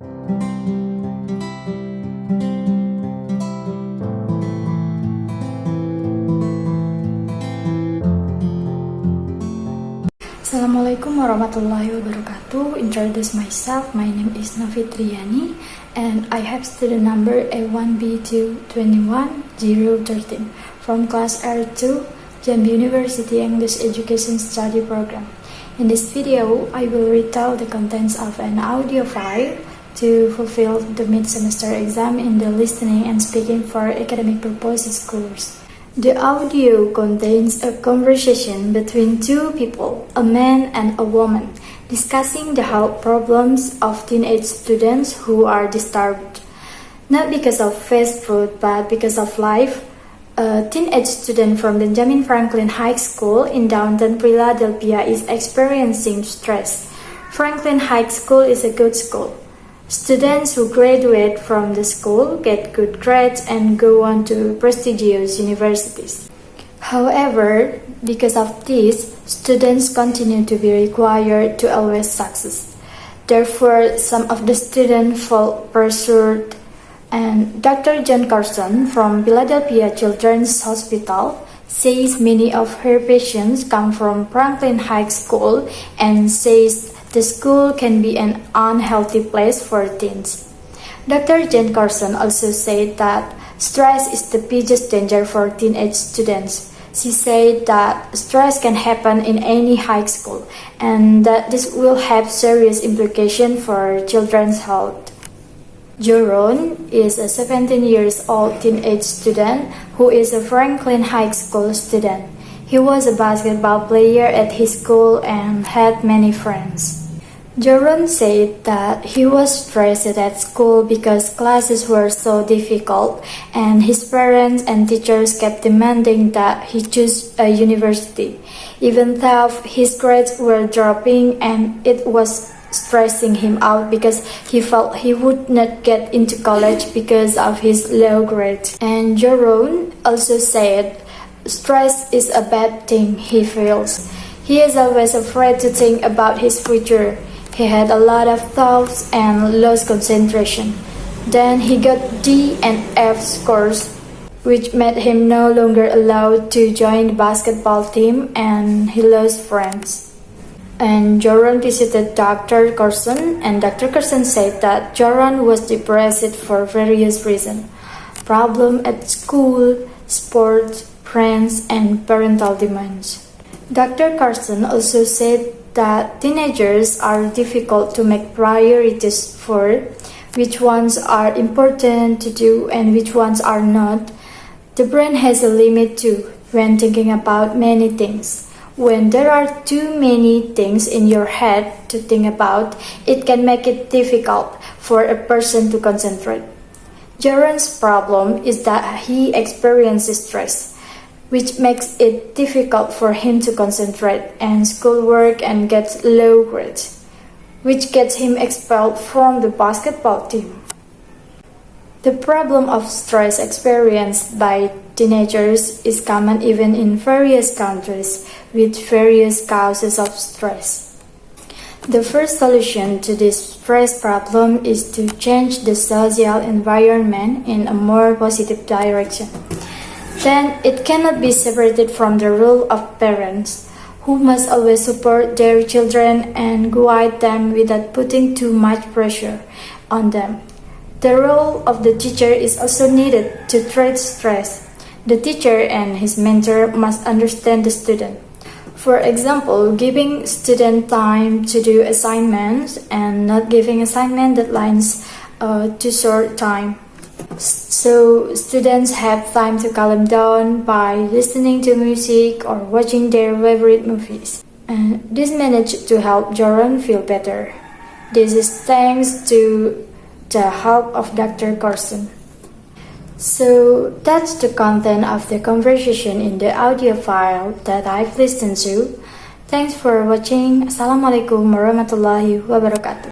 Assalamualaikum warahmatullahi wabarakatuh. Introduce myself. My name is Nofitri Yani, and I have student number A1B221013 from class R2, Jambi University English Education Study Program. In this video, I will retell the contents of an audio file to fulfill the mid-semester exam in the listening and speaking for academic purposes course. The audio contains a conversation between two people, a man and a woman, discussing the health problems of teenage students who are disturbed. Not because of fast food, but because of life. A teenage student from Benjamin Franklin High School in downtown Philadelphia is experiencing stress. Franklin High School is a good school. Students who graduate from the school get good grades and go on to prestigious universities. However, because of this, students continue to be required to always succeed. Therefore, some of the students feel pressured, and Dr. John Carson from Philadelphia Children's Hospital says many of her patients come from Franklin High School and says the school can be an unhealthy place for teens. Dr. Jen Carson also said that stress is the biggest danger for teenage students. She said that stress can happen in any high school and that this will have serious implications for children's health. Joron is a 17-year-old teenage student who is a Franklin High School student. He was a basketball player at his school and had many friends. Joron said that he was stressed at school because classes were so difficult and his parents and teachers kept demanding that he choose a university, even though his grades were dropping, and it was stressing him out because he felt he would not get into college because of his low grades. And Joron also said stress is a bad thing he feels. He is always afraid to think about his future. He had a lot of thoughts and lost concentration. Then he got D and F scores, which made him no longer allowed to join the basketball team, and he lost friends. And Joron visited Dr. Carson, and Dr. Carson said that Joron was depressed for various reasons: problem at school, sports, friends, and parental demands. Dr. Carson also said that teenagers are difficult to make priorities for, which ones are important to do and which ones are not. The brain has a limit too when thinking about many things. When there are too many things in your head to think about, it can make it difficult for a person to concentrate. Jaron's problem is that he experiences stress, which makes it difficult for him to concentrate and schoolwork and gets low grades, which gets him expelled from the basketball team. The problem of stress experienced by teenagers is common even in various countries with various causes of stress. The first solution to this stress problem is to change the social environment in a more positive direction. Then it cannot be separated from the role of parents, who must always support their children and guide them without putting too much pressure on them. The role of the teacher is also needed to treat stress. The teacher and his mentor must understand the student. For example, giving student time to do assignments and not giving assignment deadlines to short time. So students have time to calm down by listening to music or watching their favorite movies. And this managed to help Joron feel better. This is thanks to the help of Dr. Carson. So that's the content of the conversation in the audio file that I've listened to. Thanks for watching. Assalamualaikum warahmatullahi wabarakatuh.